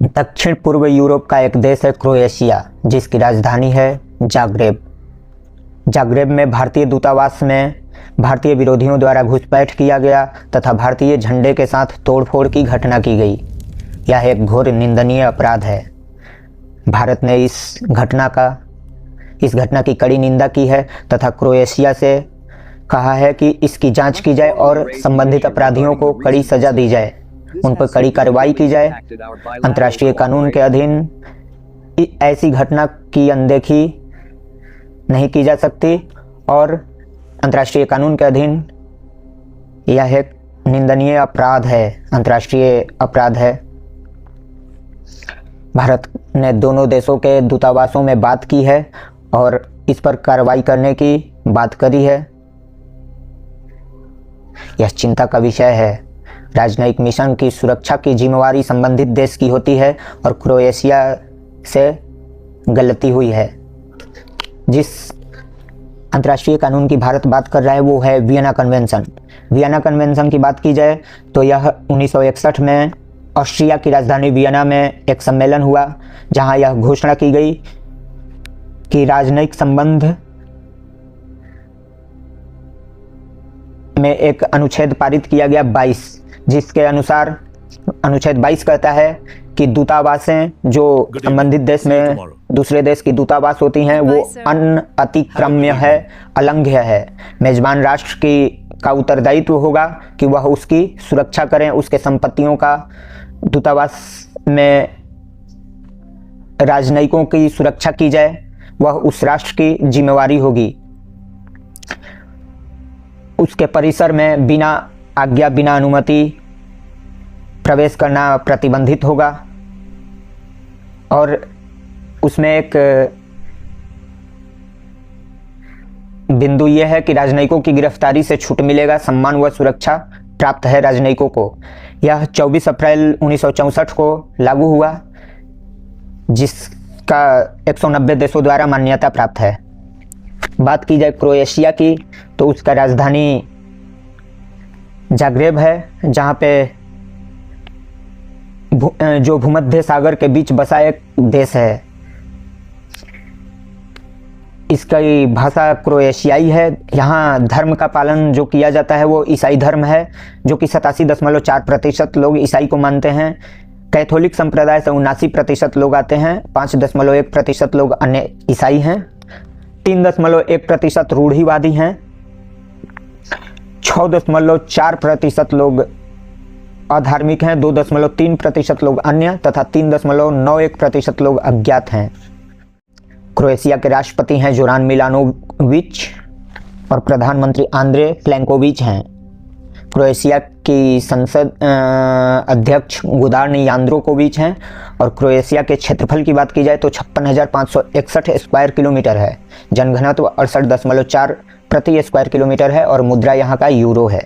दक्षिण पूर्व यूरोप का एक देश है क्रोएशिया, जिसकी राजधानी है जाग्रेब। जाग्रेब में भारतीय दूतावास में भारतीय विरोधियों द्वारा घुसपैठ किया गया तथा भारतीय झंडे के साथ तोड़फोड़ की घटना की गई। यह एक घोर निंदनीय अपराध है। भारत ने इस घटना की कड़ी निंदा की है तथा क्रोएशिया से कहा है कि इसकी जांच की जाए और संबंधित अपराधियों को कड़ी सजा दी जाए, उन पर कड़ी कार्रवाई की जाए। अंतर्राष्ट्रीय कानून के अधीन ऐसी घटना की अनदेखी नहीं की जा सकती और अंतर्राष्ट्रीय कानून के अधीन यह एक निंदनीय अपराध है, अंतर्राष्ट्रीय अपराध है। भारत ने दोनों देशों के दूतावासों में बात की है और इस पर कार्रवाई करने की बात करी है। यह चिंता का विषय है। राजनयिक मिशन की सुरक्षा की जिम्मेवारी संबंधित देश की होती है और क्रोएशिया से गलती हुई है। जिस अंतर्राष्ट्रीय कानून की भारत बात कर रहा है वो है वियना कन्वेंशन। वियना कन्वेंशन की बात की जाए तो यह 1961 में ऑस्ट्रिया की राजधानी वियना में एक सम्मेलन हुआ, जहां यह घोषणा की गई कि राजनयिक संबंध में एक अनुच्छेद पारित किया गया 22, जिसके अनुसार अनुच्छेद 22 कहता है कि दूतावासें जो संबंधित देश में दूसरे देश की दूतावास होती हैं वो अतिक्रम्य है, अलंघ्य है। मेजबान राष्ट्र का उत्तरदायित्व होगा कि वह उसकी सुरक्षा करें, उसके संपत्तियों का दूतावास में राजनयिकों की सुरक्षा की जाए, वह उस राष्ट्र की जिम्मेवारी होगी। उसके परिसर में बिना आज्ञा, बिना अनुमति प्रवेश करना प्रतिबंधित होगा और उसमें एक बिंदु यह है कि राजनयिकों की गिरफ्तारी से छूट मिलेगा, सम्मान व सुरक्षा प्राप्त है राजनयिकों को। यह 24 अप्रैल 1964 को लागू हुआ, जिसका 190 देशों द्वारा मान्यता प्राप्त है। बात की जाए क्रोएशिया की तो उसका राजधानी जाग्रेब है, जहाँ पे जो भूमध्य सागर के बीच बसा एक देश है। इसकी भाषा क्रोएशियाई है। यहाँ धर्म का पालन जो किया जाता है वो ईसाई धर्म है, जो कि 87.4% लोग ईसाई को मानते हैं। कैथोलिक संप्रदाय से 79% लोग आते हैं, 5.1% लोग अन्य ईसाई हैं, 3.1% रूढ़िवादी हैं, 6.4% लोग अधार्मिक हैं, 2.3% लोग अन्य तथा 3.91% लोग अज्ञात हैं। क्रोएशिया के राष्ट्रपति हैं जोरान मिलानोविच और प्रधानमंत्री आंद्रे प्लेंकोविच हैं। क्रोएशिया की संसद अध्यक्ष गुदार्न यान्द्रोकोविच हैं और क्रोएशिया के क्षेत्रफल की बात की जाए तो 56,561 स्क्वायर किलोमीटर है। जनघनत्व 68.4 प्रति स्क्वायर किलोमीटर है और मुद्रा यहाँ का यूरो है।